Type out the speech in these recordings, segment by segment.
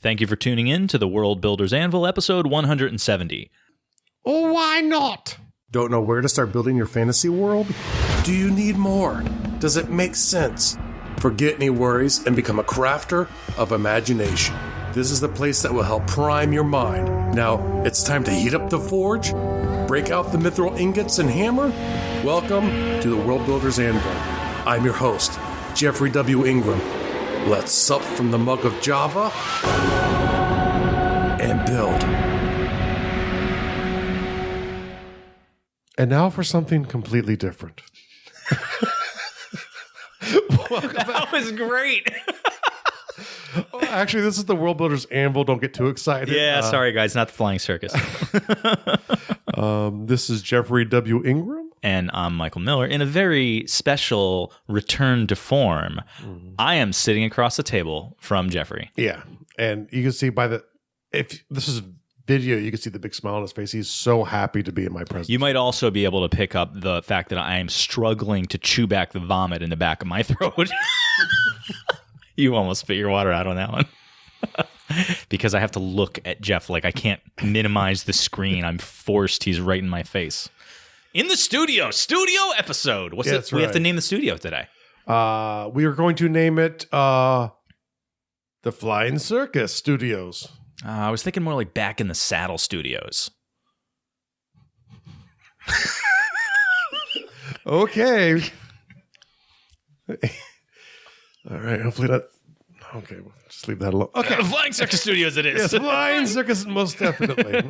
Thank you for tuning in to the World Builder's Anvil, episode 170. Oh, why not? Don't know where to start building your fantasy world? Do you need more? Does it make sense? Forget any worries and become a crafter of imagination. This is the place that will help prime your mind. Now, it's time to heat up the forge, break out the mithril ingots and hammer. Welcome to the World Builder's Anvil. I'm your host, Jeffrey W. Ingram. Let's sup from the mug of Java and build. And now for something completely different. That was great. Actually, this is the World Builder's Anvil. Don't get too excited. Yeah, sorry, guys. Not the flying circus. This is Jeffrey W. Ingram. And I'm Michael Miller. In a very special return to form, I am sitting across the table from Jeffrey. Yeah. And you can see if this is video, you can see the big smile on his face. He's so happy to be in my presence. You might also be able to pick up the fact that I am struggling to chew back the vomit in the back of my throat. You almost spit your water out on that one. Because I have to look at Jeff like I can't minimize the screen. I'm forced. He's right in my face. In the studio episode. What's it? We have to name the studio today. We are going to name it the Flying Circus Studios. I was thinking more like Back in the Saddle Studios. Okay. All right. Hopefully that. Okay, we'll just leave that alone. Okay, Flying Circus Studios. It is. Yes, Flying Circus, most definitely.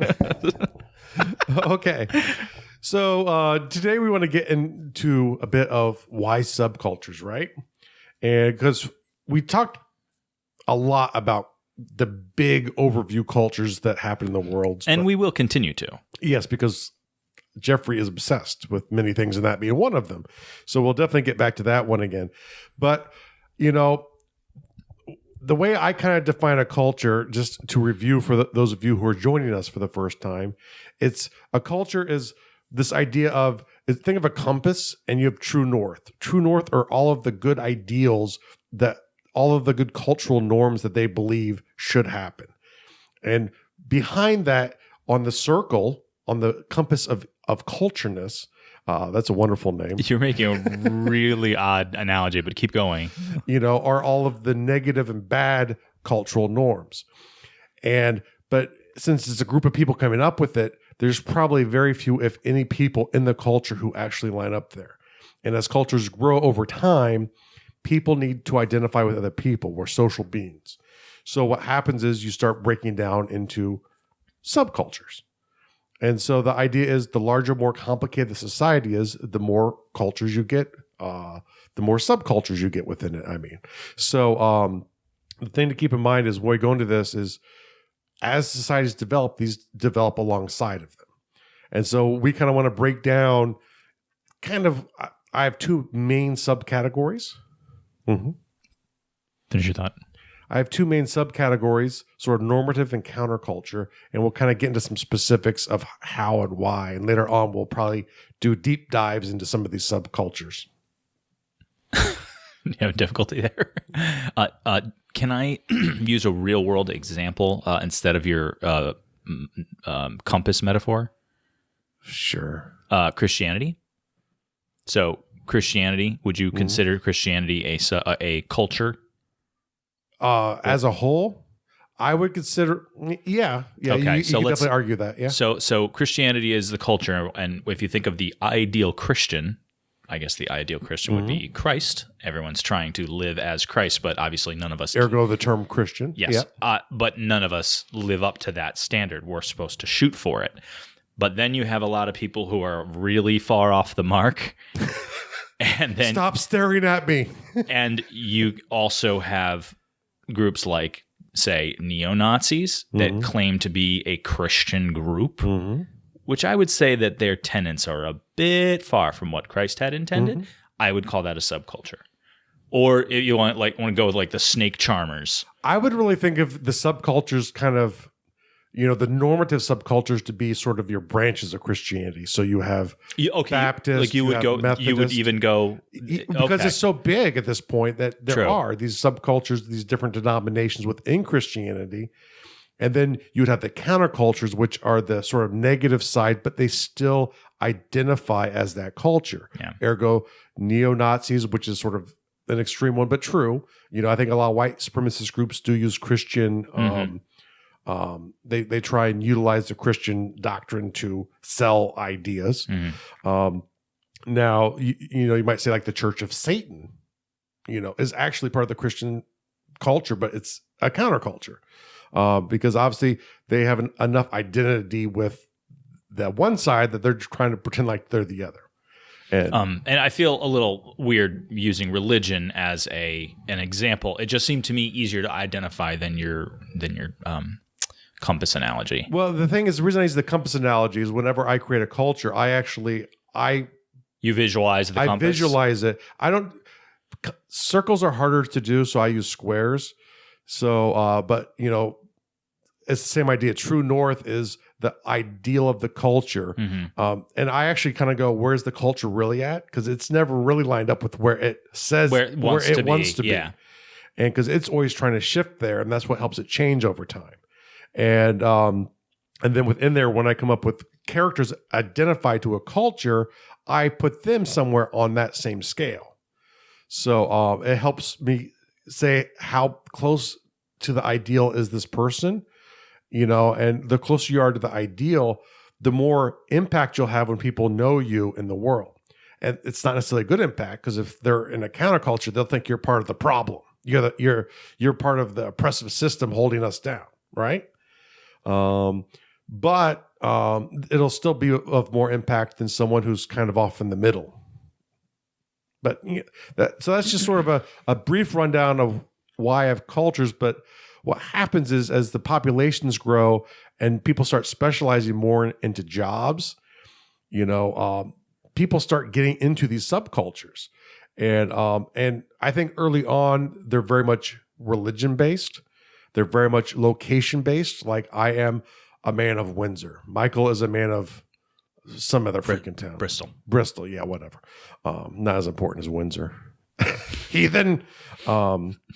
Okay. So today we want to get into a bit of why subcultures, right? And because we talked a lot about the big overview cultures that happen in the world. And we will continue to. Yes, because Jeffrey is obsessed with many things, and that being one of them. So we'll definitely get back to that one again. But, you know, the way I kind of define a culture, just to review for those of you who are joining us for the first time, a culture is this idea of, think of a compass and you have true north. True north are all of the good ideals, that all of the good cultural norms that they believe should happen. And behind that, on the circle, on the compass of cultureness, that's a wonderful name. You're making a really odd analogy, but keep going. Are all of the negative and bad cultural norms. But since it's a group of people coming up with it, there's probably very few, if any, people in the culture who actually line up there. And as cultures grow over time, people need to identify with other people. We're social beings. So what happens is you start breaking down into subcultures. And so the idea is the larger, more complicated the society is, the more cultures you get, the more subcultures you get within it, So the thing to keep in mind is when we go into this is, as societies develop, these develop alongside of them. And so we kind of want to break down I have two main subcategories. Finish your thought. I have two main subcategories, sort of normative and counterculture, and we'll kind of get into some specifics of how and why. And later on, we'll probably do deep dives into some of these subcultures. You have difficulty there. Can I use a real world example instead of your compass metaphor? Sure. Christianity. So Christianity, would you consider Christianity a culture? As a whole, I would consider, yeah. Okay, you can definitely argue that, yeah. So Christianity is the culture, and if you think of the ideal Christian, I guess the ideal Christian would be Christ. Everyone's trying to live as Christ, but obviously none of us... Ergo the term Christian. Yes, but none of us live up to that standard. We're supposed to shoot for it. But then you have a lot of people who are really far off the mark. And then stop staring at me. And you also have groups like, say, neo-Nazis that claim to be a Christian group, which I would say that their tenets are a bit far from what Christ had intended. I would call that a subculture. Or if you want to go with like the snake charmers. I would really think of the subcultures kind of the normative subcultures to be sort of your branches of Christianity. So you have Baptist, like you would go, Methodist, you would even go because it's so big at this point that there True. are these subcultures, these different denominations within Christianity. And then you would have the countercultures, which are the sort of negative side, but they still identify as that culture. Yeah. Ergo, neo-Nazis, which is sort of an extreme one, but true. I think a lot of white supremacist groups do use Christian. They try and utilize the Christian doctrine to sell ideas. Now, you might say like the Church of Satan, is actually part of the Christian culture, but it's a counterculture. Because obviously they have enough identity with that one side that they're trying to pretend like they're the other. And I feel a little weird using religion as an example. It just seemed to me easier to identify than your compass analogy. Well, the thing is, the reason I use the compass analogy is whenever I create a culture, You visualize the compass? I visualize it. Circles are harder to do, so I use squares. So, but it's the same idea. True north is the ideal of the culture. And I actually kind of go, where's the culture really at? Because it's never really lined up with where it says where it wants to be. Yeah. And because it's always trying to shift there, and that's what helps it change over time. And then within there, when I come up with characters identified to a culture, I put them somewhere on that same scale. So it helps me say how close to the ideal is this person, and the closer you are to the ideal, the more impact you'll have when people know you in the world. And it's not necessarily a good impact, because if they're in a counterculture, they'll think you're part of the problem. You're part of the oppressive system holding us down, right? But it'll still be of more impact than someone who's kind of off in the middle. But so that's just sort of a brief rundown of why I have cultures. But what happens is, as the populations grow and people start specializing more into jobs, people start getting into these subcultures. And I think early on, they're very much religion based. They're very much location based. Like, I am a man of Windsor. Michael is a man of some other freaking town. Bristol, yeah, whatever. Not as important as Windsor. Heathen.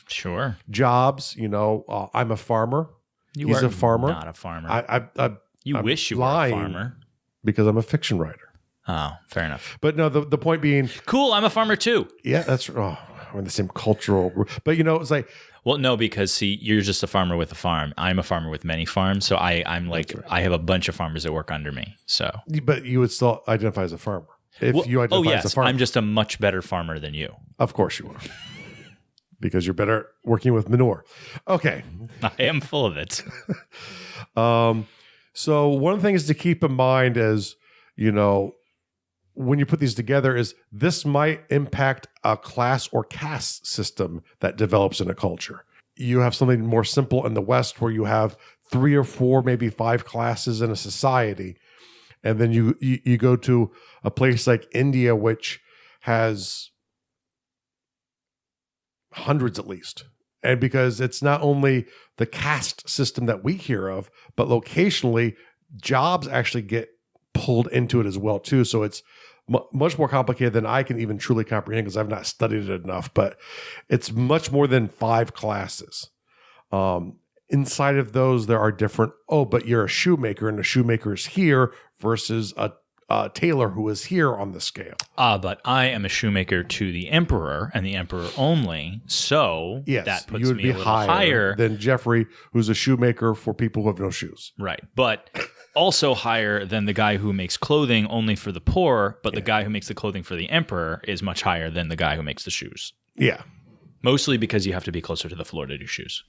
Sure. Jobs, I'm a farmer. He's a farmer. Not a farmer. I wish you were a farmer. Because I'm a fiction writer. Oh, fair enough. But no, the point being... Cool, I'm a farmer too. Yeah, that's... Oh, we're in the same cultural... But, it's like... Well, no, because see, you're just a farmer with a farm. I'm a farmer with many farms, so I'm like, right. I have a bunch of farmers that work under me. So, but you would still identify as a farmer if you identify as a farmer. I'm just a much better farmer than you. Of course you are, because you're better working with manure. Okay, I am full of it. So one of the things to keep in mind is, when you put these together, is this might impact a class or caste system that develops in a culture. You have something more simple in the West where you have 3 or 4, maybe 5 classes in a society. And then you go to a place like India, which has hundreds at least. And because it's not only the caste system that we hear of, but locationally, jobs actually get pulled into it as well too. So it's much more complicated than I can even truly comprehend, because I've not studied it enough. But it's much more than 5 classes. Inside of those, there are different. Oh, but you're a shoemaker, and a shoemaker is here versus a tailor who is here on the scale. But I am a shoemaker to the emperor, and the emperor only. So yes, that puts you would me be a little higher than Jeffrey, who's a shoemaker for people who have no shoes. Right, but also higher than the guy who makes clothing only for the poor. But the guy who makes the clothing for the emperor is much higher than the guy who makes the shoes. Yeah, mostly because you have to be closer to the floor to do shoes.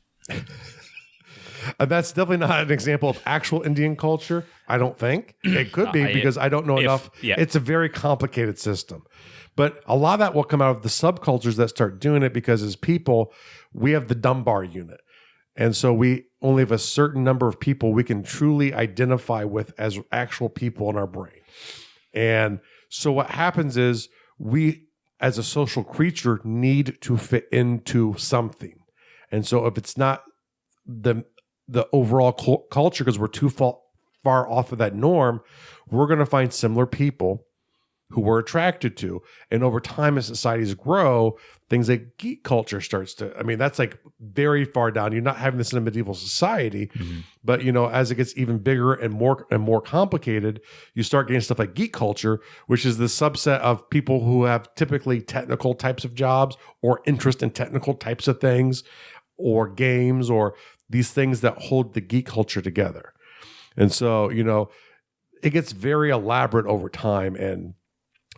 That's definitely not an example of actual Indian culture. I don't think it could be, because I don't know enough. Yeah. It's a very complicated system, but a lot of that will come out of the subcultures that start doing it, because as people, we have the Dunbar unit. And so we only have a certain number of people we can truly identify with as actual people in our brain. And so what happens is, we, as a social creature, need to fit into something. And so if it's not the the overall culture, because we're too far off of that norm, we're going to find similar people who we're attracted to. And over time, as societies grow, things like geek culture starts to, I mean, that's like very far down. You're not having this in a medieval society, but you know, as it gets even bigger and more complicated, you start getting stuff like geek culture, which is the subset of people who have typically technical types of jobs or interest in technical types of things or games or these things that hold the geek culture together. And so, you know, it gets very elaborate over time. And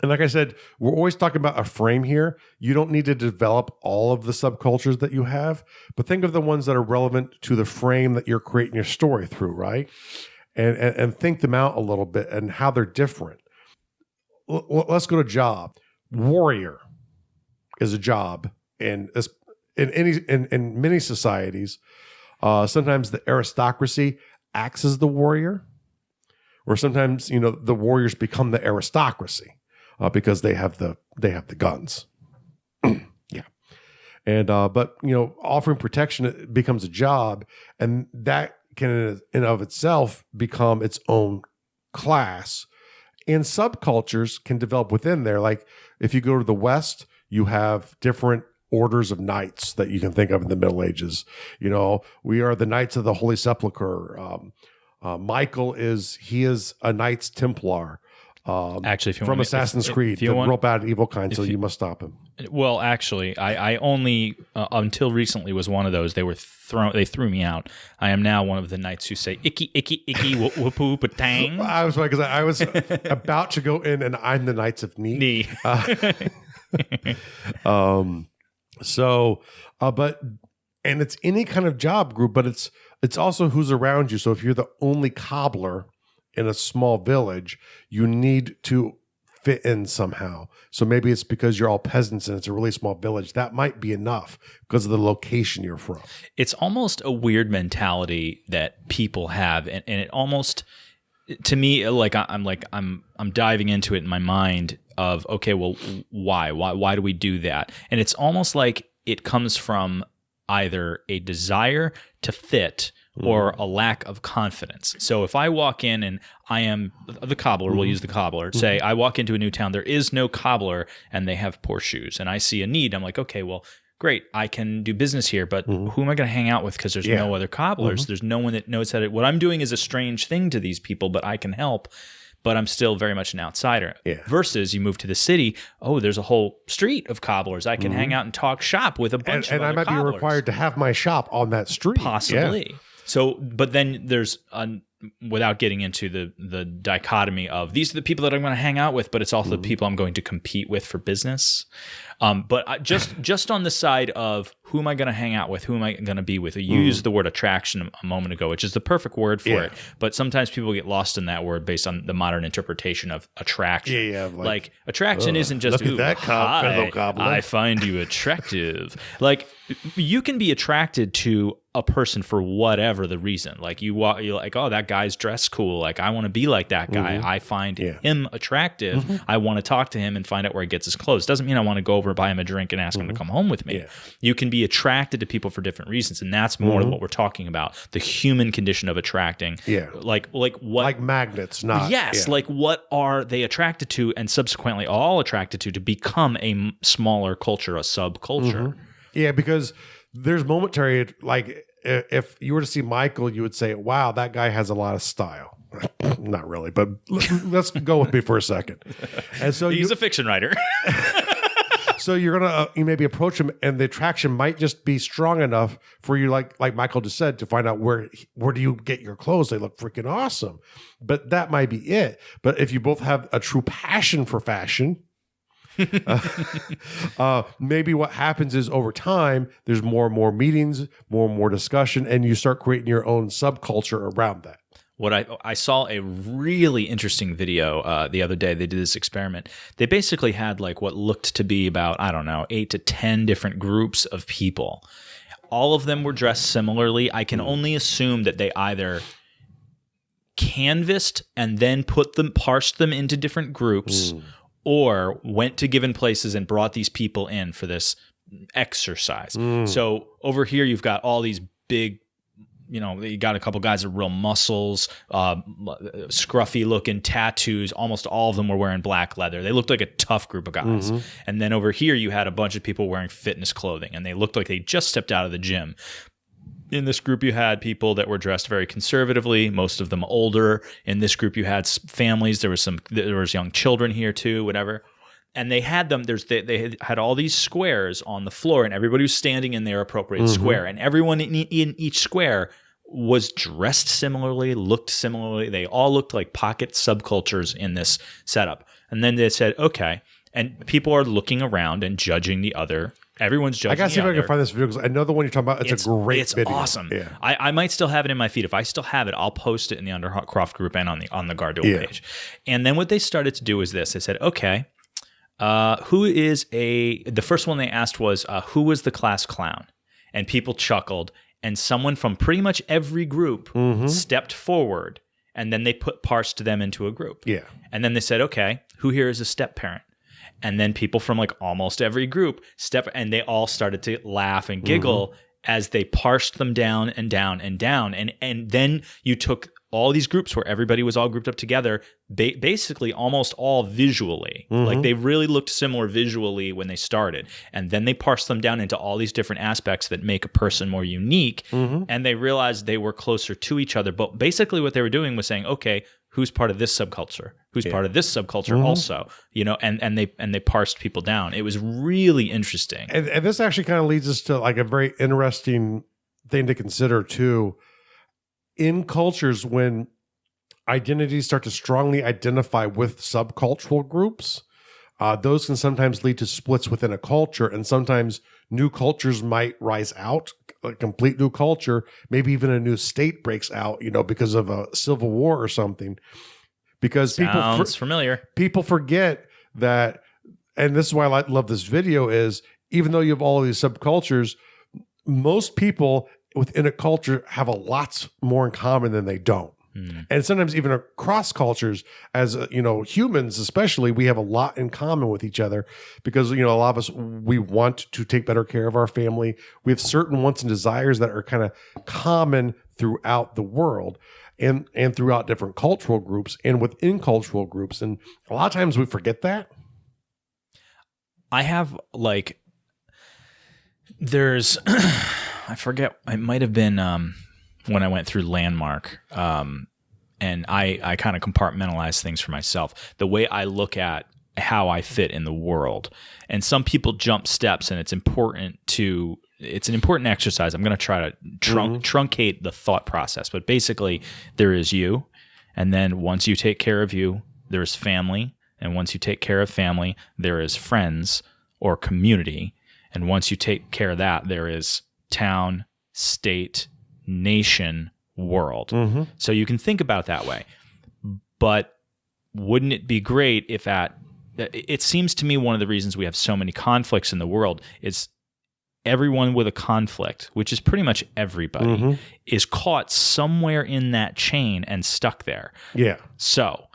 like I said, we're always talking about a frame here. You don't need to develop all of the subcultures that you have, but think of the ones that are relevant to the frame that you're creating your story through, right? And think them out a little bit and how they're different. Let's go to job. Warrior is a job in many societies. Sometimes the aristocracy acts as the warrior, or sometimes, you know, the warriors become the aristocracy. Because they have the guns, yeah, and but you know, offering protection, it becomes a job, and that can in and of itself become its own class, and subcultures can develop within there. Like if you go to the West, you have different orders of knights that you can think of in the Middle Ages. You know, we are the Knights of the Holy Sepulchre. Michael is a Knights Templar. Actually, if you from want Assassin's Creed, the real bad evil kind, so you must stop him. Well, actually, I only until recently was one of those. They threw me out. I am now one of the knights who say icky icky icky whoopoo patang. I was right, because I was about to go in, and I'm the Knights of Knee. But it's any kind of job group, but it's also who's around you. So if you're the only cobbler in a small village, you need to fit in somehow. So maybe it's because you're all peasants and it's a really small village. That might be enough because of the location you're from. It's almost a weird mentality that people have, and it almost, to me, I'm diving into it in my mind of, okay, well, why do we do that? And it's almost like it comes from either a desire to fit or a lack of confidence. So if I walk in and I am the cobbler, we'll use the cobbler, say I walk into a new town, there is no cobbler and they have poor shoes, and I see a need, I'm like, okay, well, great, I can do business here, but who am I going to hang out with, because there's no other cobblers. There's no one that knows how to, what I'm doing is a strange thing to these people, but I can help. But I'm still very much an outsider. Yeah. Versus you move to the city, there's a whole street of cobblers. I can hang out and talk shop with a bunch of other cobblers. And I might be required to have my shop on that street. Possibly. Yeah. So, but then there's, without getting into the dichotomy of these are the people that I'm going to hang out with, but it's also the people I'm going to compete with for business. But just on the side of who am I going to hang out with, who am I going to be with? You used the word attraction a moment ago, which is the perfect word for it. But sometimes people get lost in that word based on the modern interpretation of attraction. Yeah, like attraction isn't just, look at that fellow cobbler. I find you attractive. Like, you can be attracted to a person for whatever the reason. Like you're like, oh, that guy's dressed cool. Like, I want to be like that guy. I find him attractive. I want to talk to him and find out where he gets his clothes. Doesn't mean I want to go over and buy him a drink and ask him to come home with me. Yeah. You can be attracted to people for different reasons, and that's more what we're talking about. The human condition of attracting. Yeah. Like what? Like magnets, not. Yes. Yeah. Like, what are they attracted to, and subsequently all attracted to become a smaller culture, a subculture. Yeah, because there's momentary, like, if you were to see Michael, you would say, wow, that guy has a lot of style. Not really, but let's go with me for a second. And so he's a fiction writer. So you're gonna you maybe approach him, and the attraction might just be strong enough for you, like Michael just said, to find out where do you get your clothes? They look freaking awesome. But that might be it. But if you both have a true passion for fashion, maybe what happens is over time there's more and more meetings, more and more discussion, and you start creating your own subculture around that. What I saw a really interesting video the other day. They did this experiment. They basically had like what looked to be about, I don't know, 8 to 10 different groups of people. All of them were dressed similarly. I can only assume that they either canvassed and then parsed them into different groups, or went to given places and brought these people in for this exercise. So over here, you've got all these big you got a couple guys with real muscles, scruffy looking tattoos. Almost all of them were wearing black leather. They looked like a tough group of guys. And then over here, you had a bunch of people wearing fitness clothing, and they looked like they just stepped out of the gym. In this group, you had people that were dressed very conservatively, most of them older. In this group, you had families. There was young children here too, whatever. And they had them. They had all these squares on the floor, and everybody was standing in their appropriate square. And everyone in each square was dressed similarly, looked similarly. They all looked like pocket subcultures in this setup. And then they said, okay, and people are looking around and judging the other. Everyone's judging. I gotta see if I can find this video because I know the one you're talking about. It's a great video. It's awesome. Yeah. I might still have it in my feed. If I still have it, I'll post it in the Undercroft group and on the Garduel page. And then what they started to do is this. They said, okay, the first one they asked was, who was the class clown? And people chuckled. And someone from pretty much every group stepped forward, and then they parsed them into a group. Yeah. And then they said, okay, who here is a step parent? And then people from like almost every group and they all started to laugh and giggle as they parsed them down and down and down. And then you took all these groups where everybody was all grouped up together, basically almost all visually. Like they really looked similar visually when they started. And then they parsed them down into all these different aspects that make a person more unique. And they realized they were closer to each other. But basically what they were doing was saying, okay, who's part of this subculture? Who's part of this subculture also? And they parsed people down. It was really interesting. And this actually kind of leads us to like a very interesting thing to consider too. In cultures, when identities start to strongly identify with subcultural groups, those can sometimes lead to splits within a culture, and sometimes new cultures might rise out, a complete new culture, maybe even a new state breaks out, because of a civil war or something. Because Sounds familiar. People forget that, and this is why I love this video, is even though you have all of these subcultures, most people within a culture have a lot more in common than they don't. And sometimes even across cultures, as humans especially, we have a lot in common with each other because a lot of us, we want to take better care of our family. We have certain wants and desires that are kind of common throughout the world and throughout different cultural groups and within cultural groups. And a lot of times we forget that. I have there's I forget, it might have been when I went through Landmark, and I kind of compartmentalize things for myself. The way I look at how I fit in the world. And some people jump steps, and it's an important exercise. I'm going to try to truncate the thought process. But basically, there is you, and then once you take care of you, there's family. And once you take care of family, there is friends or community. And once you take care of that, there is town, state, nation, world. So you can think about it that way. But wouldn't it be great if it seems to me one of the reasons we have so many conflicts in the world is everyone with a conflict, which is pretty much everybody, is caught somewhere in that chain and stuck there. Yeah. So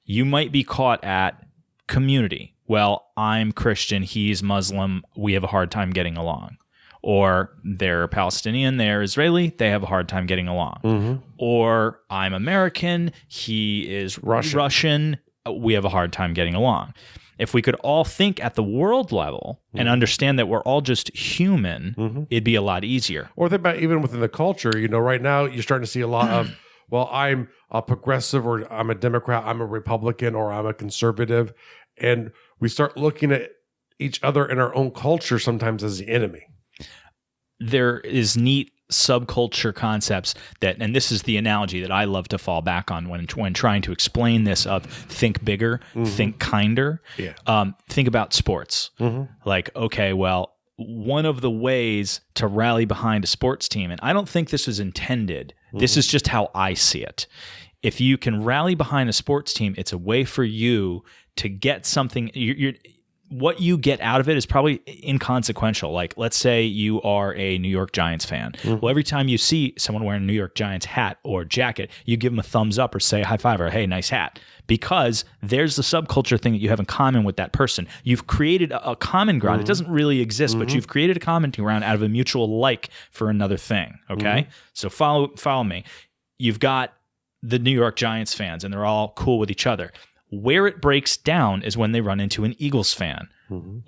you might be caught at community. Well, I'm Christian, he's Muslim, we have a hard time getting along. Or they're Palestinian, they're Israeli, they have a hard time getting along. Or I'm American, he is Russian, we have a hard time getting along. If we could all think at the world level and understand that we're all just human, it'd be a lot easier. Or think about even within the culture, right now you're starting to see a lot of, well, I'm a progressive, or I'm a Democrat, I'm a Republican, or I'm a conservative. And we start looking at each other in our own culture sometimes as the enemy. There is neat subculture concepts and this is the analogy that I love to fall back on when trying to explain this of think bigger, think kinder. Think about sports. Like, okay, well, one of the ways to rally behind a sports team, and I don't think this was intended, this is just how I see it. If you can rally behind a sports team, it's a way for you to get something. what you get out of it is probably inconsequential. Like, let's say you are a New York Giants fan. Well, every time you see someone wearing a New York Giants hat or jacket, you give them a thumbs up or say a high five or, hey, nice hat. Because there's the subculture thing that you have in common with that person. You've created a common ground. It doesn't really exist, but you've created a common ground out of a mutual like for another thing. Okay? So follow me. You've got the New York Giants fans, and they're all cool with each other. Where it breaks down is when they run into an Eagles fan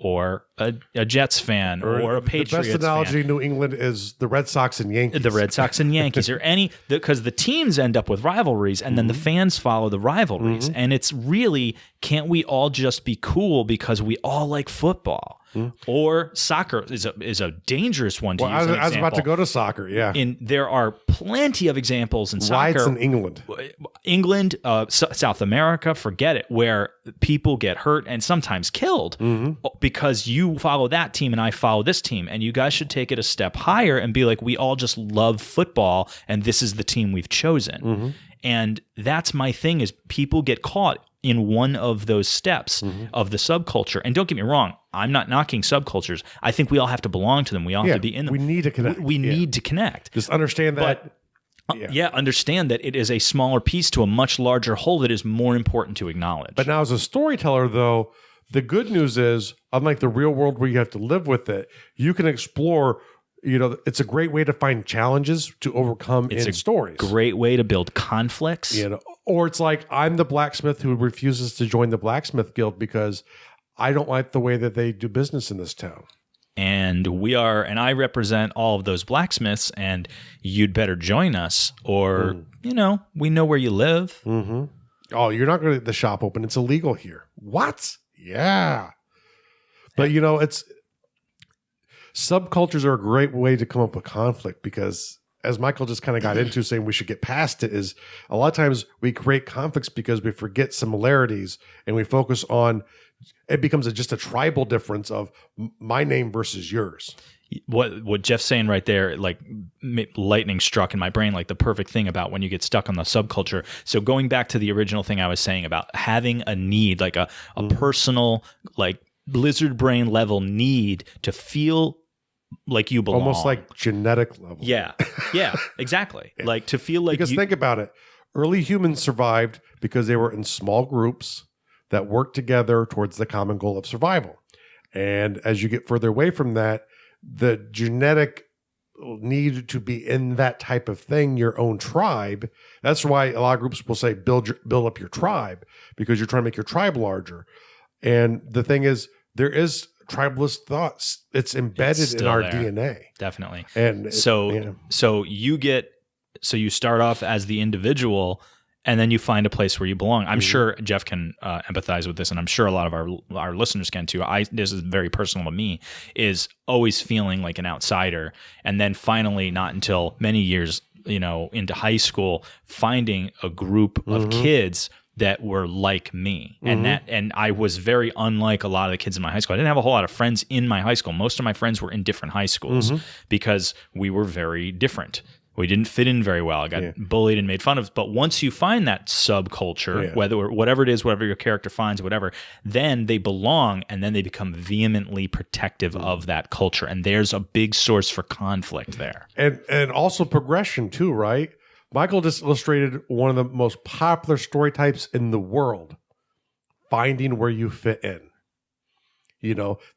or a Jets fan or a Patriots fan. The best analogy in New England is the Red Sox and Yankees. The Red Sox and Yankees or because the teams end up with rivalries and then the fans follow the rivalries. And it's really, can't we all just be cool because we all like football? Or soccer is a dangerous one to use. I was about to go to soccer. Yeah, there are plenty of examples in soccer. Why it's in England, South America, forget it, where people get hurt and sometimes killed because you follow that team and I follow this team, and you guys should take it a step higher and be like, we all just love football, and this is the team we've chosen. And that's my thing: is people get caught in one of those steps of the subculture. And don't get me wrong, I'm not knocking subcultures. I think we all have to belong to them. We all have to be in them. We need to connect. We need to connect. Just understand that. Understand that it is a smaller piece to a much larger whole that is more important to acknowledge. But now as a storyteller, though, the good news is, unlike the real world where you have to live with it, you can explore. It's a great way to find challenges to overcome in stories. Great way to build conflicts. Or it's like, I'm the blacksmith who refuses to join the blacksmith guild because I don't like the way that they do business in this town. And I represent all of those blacksmiths, and you'd better join us, or, we know where you live. Oh, you're not going to get the shop open. It's illegal here. What? Yeah. But, it's subcultures are a great way to come up with conflict because, as Michael just kind of got into saying we should get past it, is a lot of times we create conflicts because we forget similarities and we focus on, it becomes just a tribal difference of my name versus yours. What Jeff's saying right there, like lightning struck in my brain, like the perfect thing about when you get stuck on the subculture. So going back to the original thing I was saying about having a need, like a personal, like lizard brain level need to feel like you belong. Almost like genetic level. Yeah, exactly. Like to feel like because think about it. Early humans survived because they were in small groups that worked together towards the common goal of survival. And as you get further away from that, the genetic need to be in that type of thing, your own tribe. That's why a lot of groups will say build up your tribe, because you're trying to make your tribe larger. And the thing is, there is tribalist thoughts. It's embedded in our DNA. Definitely. And so you start off as the individual, and then you find a place where you belong. I'm sure Jeff can empathize with this, and I'm sure a lot of our listeners can too. This is very personal to me, is always feeling like an outsider, and then finally, not until many years, into high school, finding a group of kids that were like me. And I was very unlike a lot of the kids in my high school. I didn't have a whole lot of friends in my high school. Most of my friends were in different high schools because we were very different. We didn't fit in very well. I got bullied and made fun of. But once you find that subculture, whatever it is, whatever your character finds, whatever, then they belong, and then they become vehemently protective of that culture. And there's a big source for conflict there. And also progression too, right? Michael just illustrated one of the most popular story types in the world, finding where you fit in.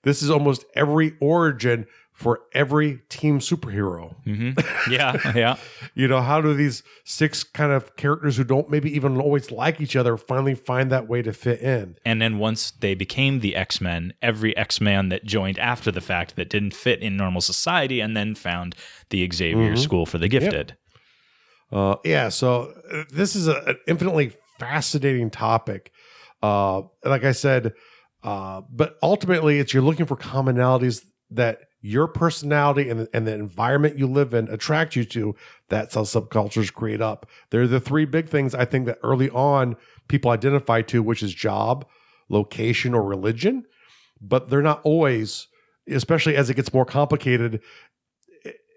This is almost every origin for every team superhero. Yeah. How do these 6 kind of characters who don't maybe even always like each other finally find that way to fit in? And then once they became the X-Men, every X-Man that joined after the fact that didn't fit in normal society, and then found the Xavier School for the Gifted. So this is an infinitely fascinating topic. Like I said, but ultimately you're looking for commonalities that your personality and the environment you live in attract you to. That's how subcultures create up. They're the 3 big things I think that early on people identify to, which is job, location, or religion. But they're not always, especially as it gets more complicated,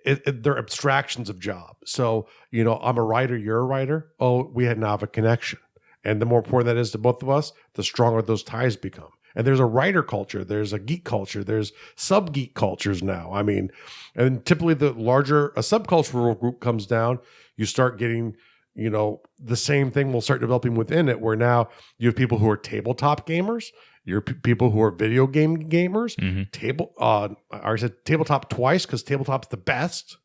they're abstractions of job. So, I'm a writer, you're a writer. Oh, we now have a connection. And the more important that is to both of us, the stronger those ties become. And there's a writer culture, there's a geek culture, there's sub-geek cultures now. I mean, and typically the larger a subcultural group comes down, you start getting, the same thing will start developing within it, where now you have people who are tabletop gamers, you're people who are video game gamers, I already said tabletop twice because tabletop's the best.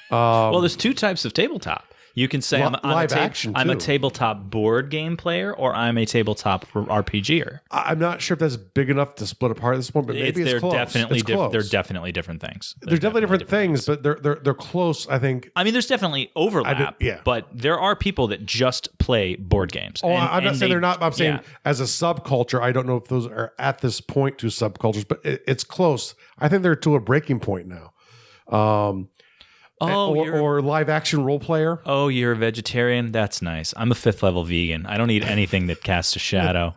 Well, there's two types of tabletop. You can say I'm a tabletop board game player, or I'm a tabletop RPGer. I'm not sure if that's big enough to split apart at this point, but maybe it's close. They're definitely different things. They're definitely different things, but they're close, I think. I mean, there's definitely overlap, but there are people that just play board games. Oh, I'm not saying they're not. I'm saying as a subculture, I don't know if those are at this point to subcultures, but it's close. I think they're to a breaking point now. Or live action role player. Oh, you're a vegetarian? That's nice. I'm a 5th level vegan. I don't eat anything that casts a shadow.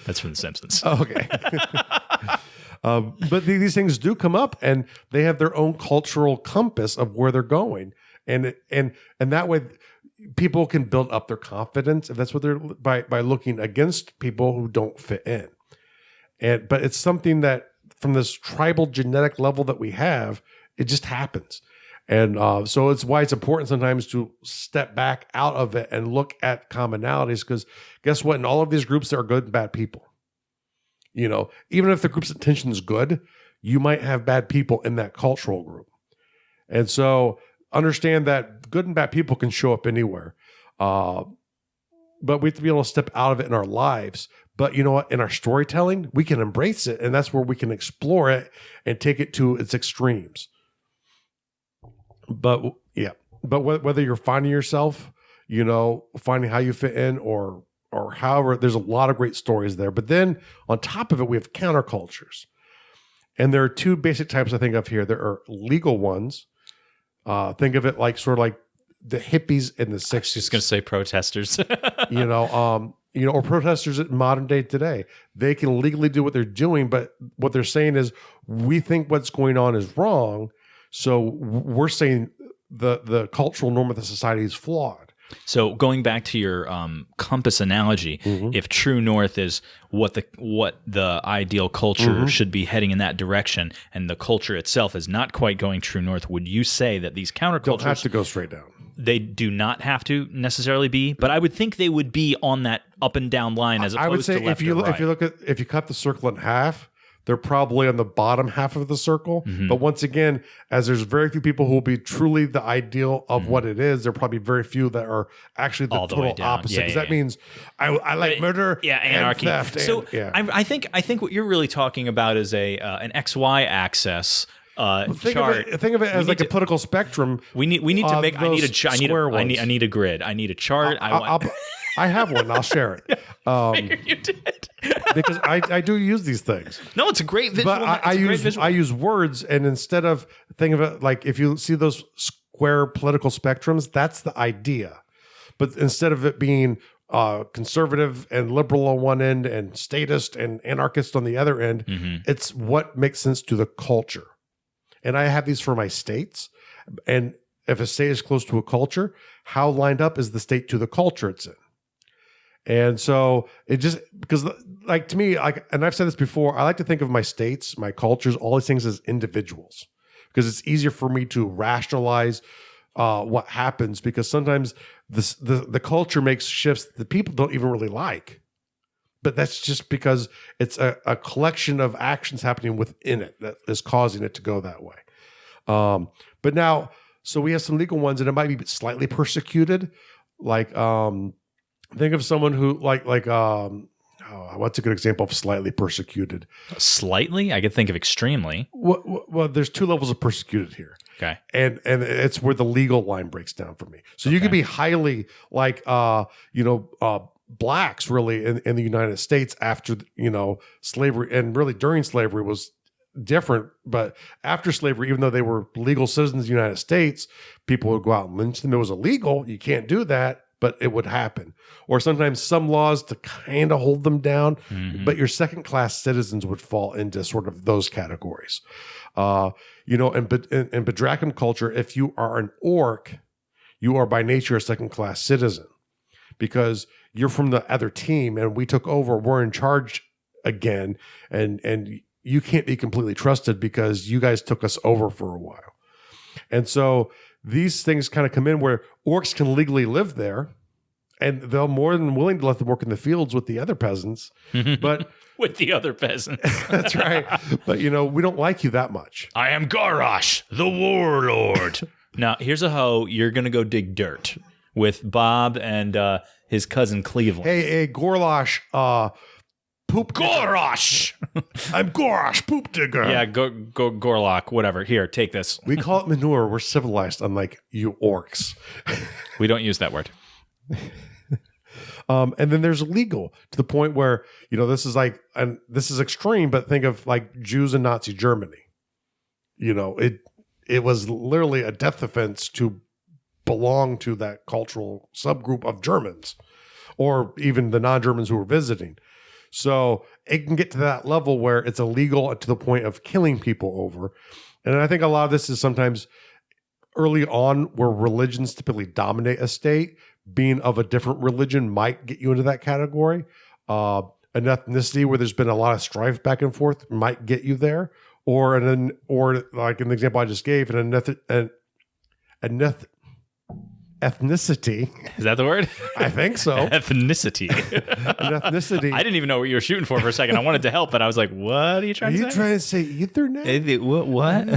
That's from The Simpsons. Okay. But these things do come up, and they have their own cultural compass of where they're going, and that way people can build up their confidence, if that's what they're by looking against people who don't fit in. But it's something that, from this tribal genetic level that we have, it just happens. And so it's why it's important sometimes to step back out of it and look at commonalities, because guess what? In all of these groups, there are good and bad people. Even if the group's intention is good, you might have bad people in that cultural group. And so understand that good and bad people can show up anywhere. But we have to be able to step out of it in our lives. But you know what? In our storytelling, we can embrace it, and that's where we can explore it and take it to its extremes. But whether you're finding yourself, finding how you fit in, or however, there's a lot of great stories there. But then on top of it, we have countercultures, and there are two basic types I think of here. There are legal ones. Think of it like sort of like the hippies in the 60s. I was just going to say protesters. Or protesters in modern day today. They can legally do what they're doing, but what they're saying is, we think what's going on is wrong, so we're saying the cultural norm of the society is flawed. So going back to your compass analogy, if true north is what the ideal culture should be heading in that direction, and the culture itself is not quite going true north, would you say that these countercultures don't have to go straight down? They do not have to necessarily be, but I would think they would be on that up and down line as opposed to left or right. If you cut the circle in half, they're probably on the bottom half of the circle. But once again, as there's very few people who will be truly the ideal of what it is, there are probably very few that are actually the total opposite. Because that means I like murder anarchy. And theft. So I think what you're really talking about is an XY axis. Think chart. Think of it as like a political spectrum. We need to make. I need a grid. I need a chart. I have one. I'll share it. Figured you did. Because I do use these things. No, it's a great visual. But I use words, and instead of think of it like, if you see those square political spectrums, that's the idea. But instead of it being conservative and liberal on one end and statist and anarchist on the other end, it's what makes sense to the culture. And I have these for my states. And if a state is close to a culture, how lined up is the state to the culture it's in? And so it just, because like to me, and I've said this before, I like to think of my states, my cultures, all these things as individuals, because it's easier for me to rationalize what happens, because sometimes the culture makes shifts that people don't even really like. But that's just because it's a collection of actions happening within it that is causing it to go that way. But now, so we have some legal ones, and it might be slightly persecuted. Like, think of someone who what's a good example of slightly persecuted? Slightly? I could think of extremely. Well, there's two levels of persecuted here. Okay. And it's where the legal line breaks down for me. So you could be highly blacks really in the United States after, slavery, and really during slavery was different. But after slavery, even though they were legal citizens of the United States, people would go out and lynch them. It was illegal. You can't do that, but it would happen. Or sometimes some laws to kind of hold them down, but your second class citizens would fall into sort of those categories. In Bedraken culture, if you are an orc, you are by nature a second class citizen, because you're from the other team and we took over, we're in charge again, and you can't be completely trusted because you guys took us over for a while. And so these things kind of come in where orcs can legally live there, and they're more than willing to let them work in the fields with the other peasants. But with the other peasants. that's right. But, we don't like you that much. I am Garash, the warlord. Now, here's a hoe. You're going to go dig dirt with Bob and his cousin Cleveland. Hey, Gorlash, poop Gorosh! I'm Gorosh, poop digger. Yeah, go Gorlock, whatever. Here, take this. We call it manure. We're civilized, unlike you orcs. We don't use that word. And then there's legal to the point where, this is like, and this is extreme, but think of like Jews in Nazi Germany. It was literally a death offense to belong to that cultural subgroup of Germans, or even the non-Germans who were visiting. So it can get to that level where it's illegal to the point of killing people over. And I think a lot of this is sometimes early on where religions typically dominate a state. Being of a different religion might get you into that category. An ethnicity where there's been a lot of strife back and forth might get you there. Or like in the example I just gave, ethnicity. Is that the word? I think so. Ethnicity. An ethnicity. I didn't even know what you were shooting for a second. I wanted to help, but I was like, what are you trying to say? Are you trying to say Ethernet? What?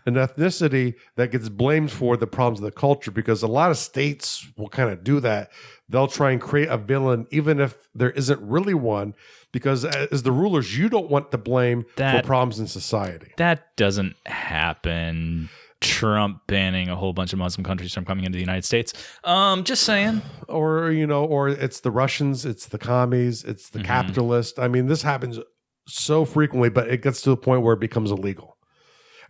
An ethnicity that gets blamed for the problems of the culture, because a lot of states will kind of do that. They'll try and create a villain even if there isn't really one, because as the rulers, you don't want to blame for problems in society. That doesn't happen. Trump banning a whole bunch of Muslim countries from coming into the United States. Just saying. Or it's the Russians, it's the commies, it's the capitalists. I mean, this happens so frequently, but it gets to the point where it becomes illegal.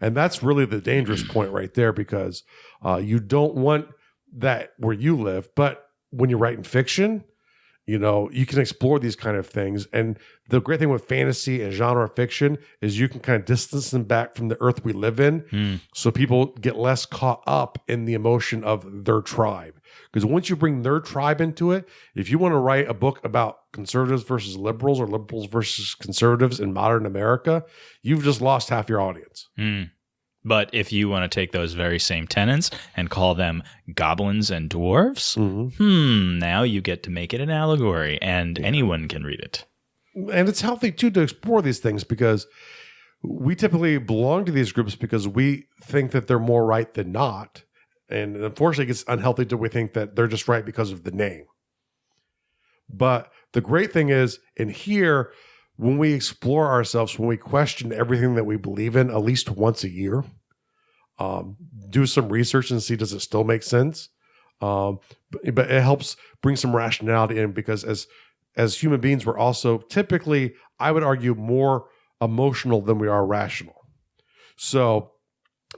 And that's really the dangerous point right there, because you don't want that where you live. But when you're writing fiction, you can explore these kind of things. And the great thing with fantasy and genre fiction is you can kind of distance them back from the earth we live in. So people get less caught up in the emotion of their tribe. Because once you bring their tribe into it, if you want to write a book about conservatives versus liberals or liberals versus conservatives in modern America, you've just lost half your audience. But if you want to take those very same tenets and call them goblins and dwarves, now you get to make it an allegory, and anyone can read it. And it's healthy, too, to explore these things, because we typically belong to these groups because we think that they're more right than not. And unfortunately, it gets unhealthy to we think that they're just right because of the name. But the great thing is, in here, when we explore ourselves, when we question everything that we believe in at least once a year, do some research and see, does it still make sense? But it helps bring some rationality in, because as human beings, we're also typically, I would argue, more emotional than we are rational. So,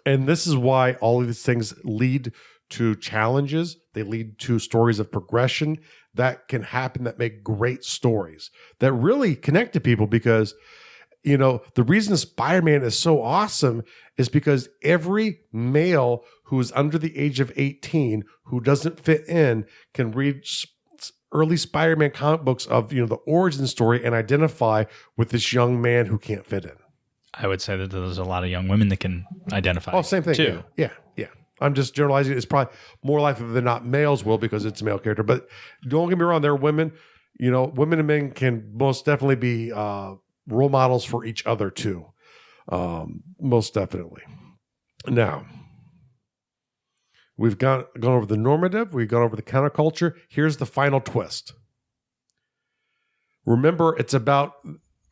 and this is why all of these things lead to challenges. They lead to stories of progression that can happen, that make great stories that really connect to people, because, the reason Spider-Man is so awesome is because every male who is under the age of 18 who doesn't fit in can read early Spider-Man comic books of, the origin story and identify with this young man who can't fit in. I would say that there's a lot of young women that can identify. Oh, same thing. Too. Yeah. I'm just generalizing. It's probably more likely than not males will, because it's a male character. But don't get me wrong, there are women. Women and men can most definitely be role models for each other too. Most definitely. Now, we've gone over the normative. We've gone over the counterculture. Here's the final twist. Remember, it's about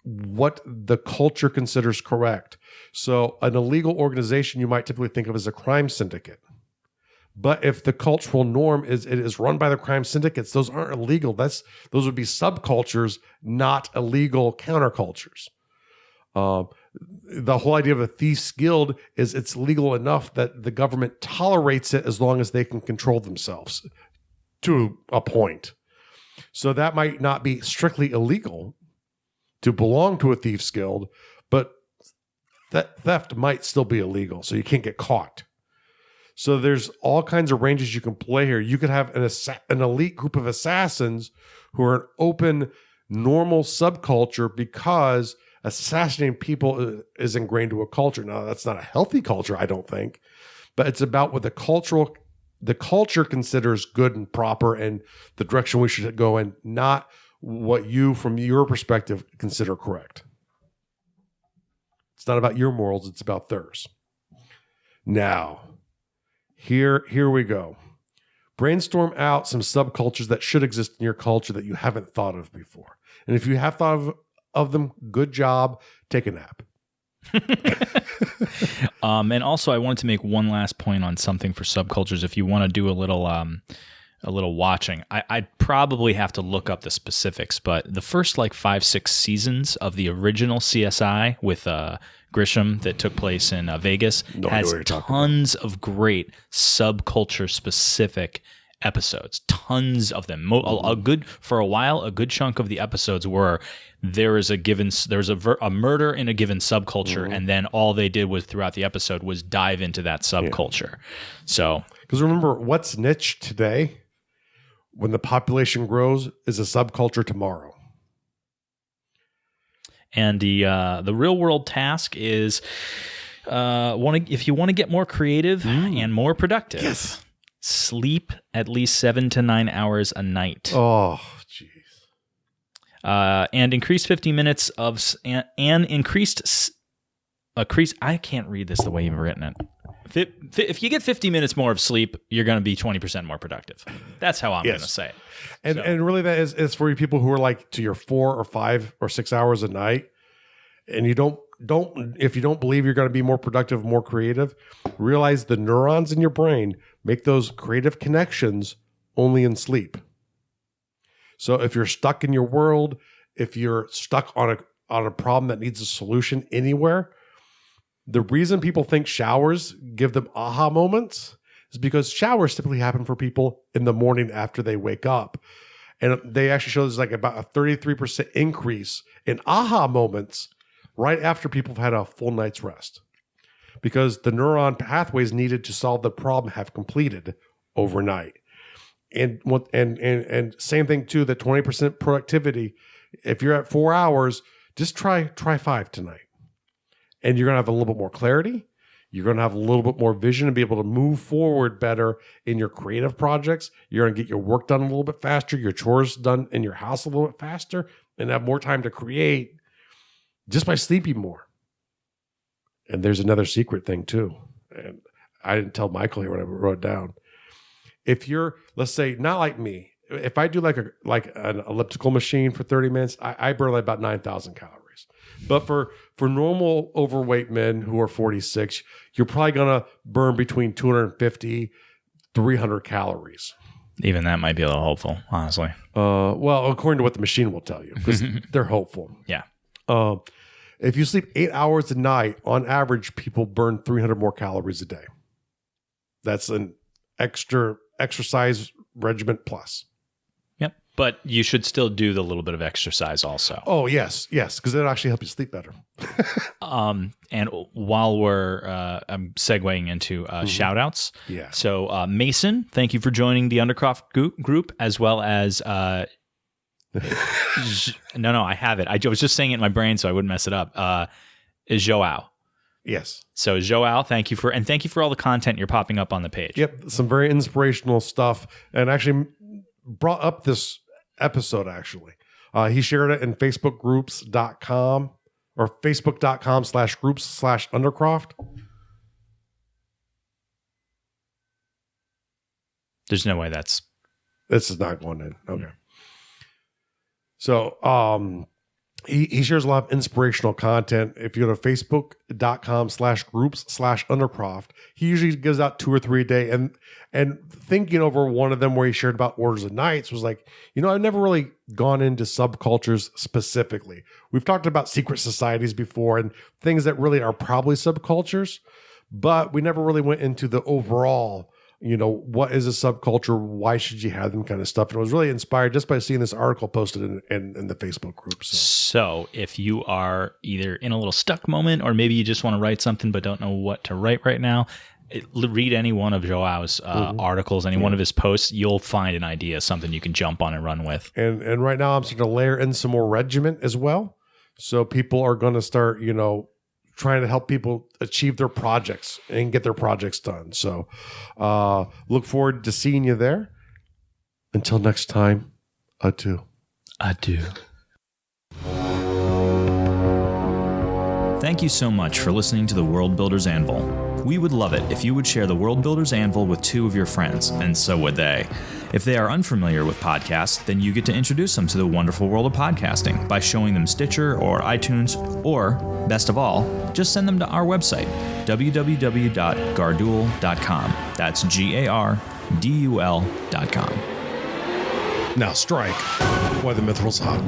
what the culture considers correct. So an illegal organization you might typically think of as a crime syndicate. But if the cultural norm is it is run by the crime syndicates, those aren't illegal. Those would be subcultures, not illegal countercultures. The whole idea of a thief's guild is it's legal enough that the government tolerates it as long as they can control themselves to a point. So that might not be strictly illegal to belong to a thief's guild, but that theft might still be illegal, so you can't get caught. So there's all kinds of ranges you can play here. You could have an elite group of assassins who are an open, normal subculture because assassinating people is ingrained to a culture. Now, that's not a healthy culture, I don't think, but it's about what the culture considers good and proper and the direction we should go in, not what you, from your perspective, consider correct. It's not about your morals, it's about theirs. Now, here we go. Brainstorm out some subcultures that should exist in your culture that you haven't thought of before. And if you have thought of them, good job. Take a nap. And also, I wanted to make one last point on something for subcultures. If you want to do a little watching, I'd probably have to look up the specifics, but the first 5-6 seasons of the original CSI with Grisham that took place in Vegas has tons of great subculture specific episodes. Tons of them. A good chunk of the episodes were there's a murder in a given subculture, and then all they did was throughout the episode was dive into that subculture. So, because remember, what's niche today, when the population grows, is a subculture tomorrow. And the real world task is, if you want to get more creative and more productive, yes, sleep at least 7 to 9 hours a night. Oh, jeez. And increase 50 minutes of increased. I can't read this the way you've written it. If you get 50 minutes more of sleep, you're going to be 20% more productive. That's how I'm going to say it. And really, that is for you people who are to your 4 or 5 or 6 hours a night, and you don't if you don't believe you're going to be more productive, more creative, realize the neurons in your brain make those creative connections only in sleep. So if you're stuck in your world, if you're stuck on a problem that needs a solution anywhere, the reason people think showers give them aha moments is because showers typically happen for people in the morning after they wake up. And they actually show there's about a 33% increase in aha moments right after people have had a full night's rest, because the neuron pathways needed to solve the problem have completed overnight. And same thing too, the 20% productivity. If you're at 4 hours, just try 5 tonight. And you're going to have a little bit more clarity. You're going to have a little bit more vision and be able to move forward better in your creative projects. You're going to get your work done a little bit faster, your chores done in your house a little bit faster, and have more time to create just by sleeping more. And there's another secret thing too. And I didn't tell Michael here when I wrote it down. If you're, let's say, not like me, if I do an elliptical machine for 30 minutes, I burn about 9,000 calories. But for normal overweight men who are 46, you're probably going to burn between 250, 300 calories. Even that might be a little hopeful, honestly. Well, according to what the machine will tell you, because they're hopeful. Yeah. If you sleep 8 hours a night, on average, people burn 300 more calories a day. That's an extra exercise regimen plus. Yep. But you should still do the little bit of exercise also. Oh, yes, because it'll actually help you sleep better. And while we're I'm segueing into shout outs. Yeah. So Mason, thank you for joining the Undercroft group, as well as no, I have it. I was just saying it in my brain so I wouldn't mess it up. Is Joao. Yes. So Joao, thank you for all the content you're popping up on the page. Yep. Some very inspirational stuff, and actually brought up this episode actually. He shared it in facebookgroups.com or facebook.com/groups/Undercroft. There's no way this is not going in. Okay. So, he shares a lot of inspirational content. If you go to facebook.com/groups/Undercroft, he usually gives out 2 or 3 a day. And thinking over one of them where he shared about Orders of Knights was like, I've never really gone into subcultures specifically. We've talked about secret societies before and things that really are probably subcultures, but we never really went into the overall, what is a subculture? Why should you have them kind of stuff? And I was really inspired just by seeing this article posted in the Facebook group. So if you are either in a little stuck moment, or maybe you just want to write something but don't know what to write right now, read any one of Joao's articles, any one of his posts, you'll find an idea, something you can jump on and run with. And right now I'm starting to layer in some more regiment as well. So people are going to start, trying to help people achieve their projects and get their projects done. So look forward to seeing you there. Until next time, adieu. Adieu. Thank you so much for listening to the World Builders Anvil. We would love it if you would share the World Builders Anvil with 2 of your friends, and so would they. If they are unfamiliar with podcasts, then you get to introduce them to the wonderful world of podcasting by showing them Stitcher or iTunes, or, best of all, just send them to our website, www.gardul.com. That's GARDUL.com. Now strike while the mithril's hot.